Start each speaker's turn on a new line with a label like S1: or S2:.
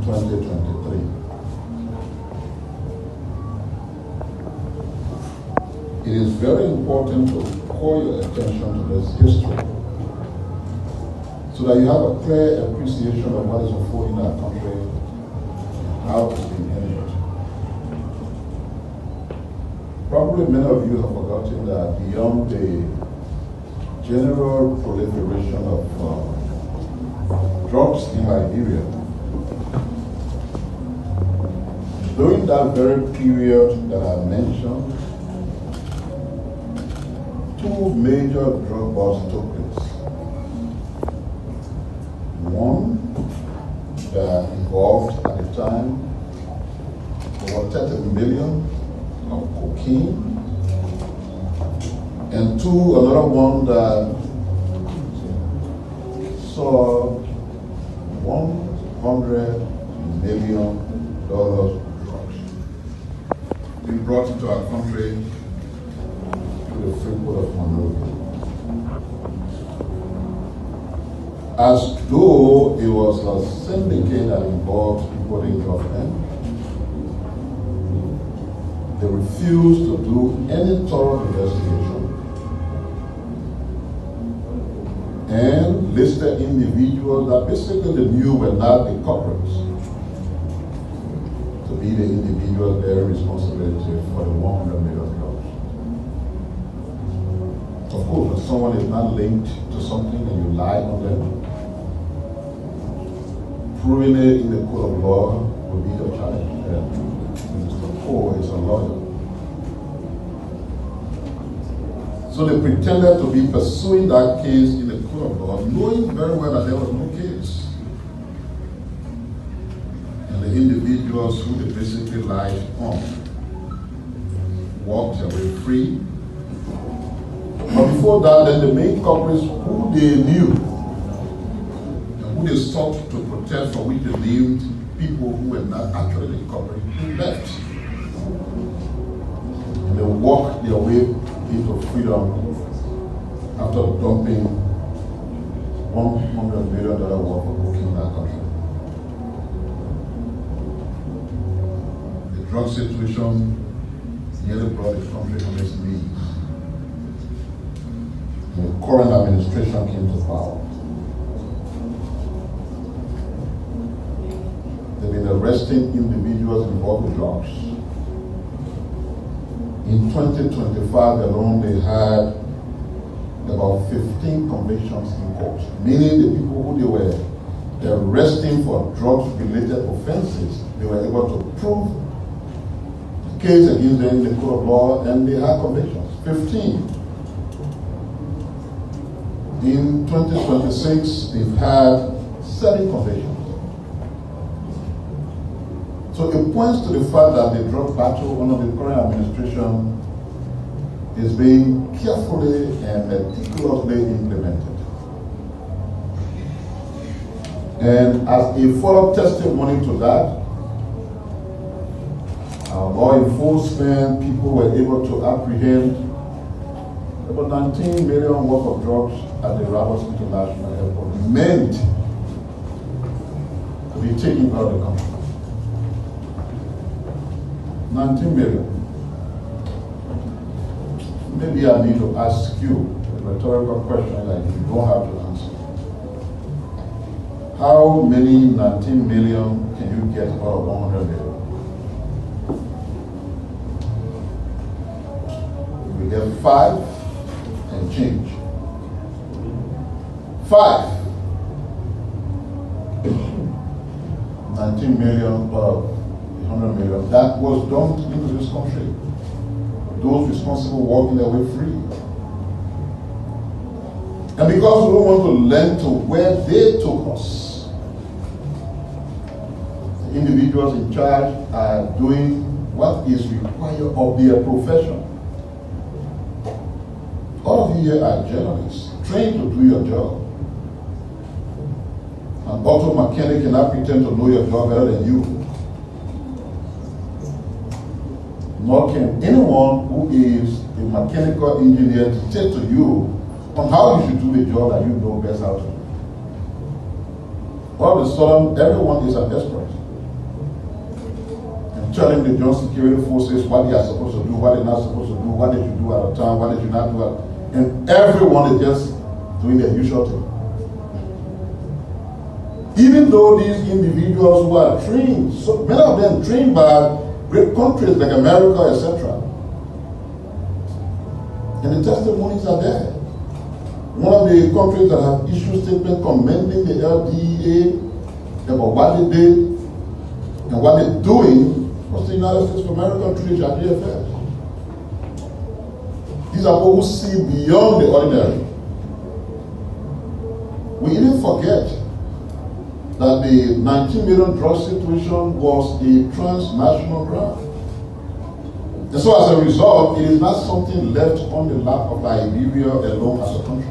S1: 2023. It is very important to call your attention to this history so that you have a clear appreciation of what is unfolding in our country and how it's being handled. Probably many of you have forgotten that beyond the general proliferation of drugs in Liberia, during that very period that I mentioned, two major drug busts took place. One that involved at the time over 30 million of cocaine, and two, another one that saw $100 million drugs being brought into our country through the free port of Monrovia. As though it was a syndicate that involved people in government, they refused to do any thorough investigation and listed individuals that basically they knew were not the culprits to be the individuals bearing responsibility for the $100 million. Of course, when someone is not linked to something and you lie on them, proving it in the court of law will be your challenge. Mr. Poe is a lawyer. So they pretended to be pursuing that case in the court of law, knowing very well that there was no case. And the individuals who they basically lied on walked away free. But before that, then the main culprits who they knew and who they sought to protect, for which they named people who were not actually the culprits, left. And they walked their way into freedom after dumping $100 million worth of cocaine in that country. The drug situation nearly brought the country on its knees. The current administration came to power. They've been arresting individuals involved with drugs. In 2025 alone, they had about 15 convictions in court, meaning the people who they were arresting for drugs-related offenses, they were able to prove the case against them in the court of law, and they had convictions, 15. In 2026, they've had 7 convictions. So it points to the fact that the drug battle under the current administration is being carefully and meticulously implemented. And as a follow-up testimony to that, our law enforcement people were able to apprehend about 19 million worth of drugs at the Ramos International Airport, meant to be taken out of the country. 19 million. Maybe I need to ask you a rhetorical question that you don't have to answer. How many 19 million can you get out of 100 million? We get 5 and change. 5. 19 million out of 100 million. That was dumped into this country. Those responsible walking their way free. And because we don't want to learn to where they took us, the individuals in charge are doing what is required of their profession. All of you here are journalists, trained to do your job. An auto mechanic cannot pretend to know your job better than you. Nor can anyone who is a mechanical engineer dictate to you on how you should do the job that you know best how to do. All of a sudden, everyone is an expert. telling the joint security forces what they are supposed to do, what they're not supposed to do, what they should do at a time, what they should not do at, and everyone is just doing their usual thing. Even though these individuals who are trained, so many of them trained by great countries like America, etc. And the testimonies are there. One of the countries that have issued statements commending the LDA about what they did and what they're doing was the United States of America through the GFS. These are people who see beyond the ordinary. We even forget that the 19 million drug situation was a transnational drug. And so as a result, it is not something left on the lap of Liberia alone as a country.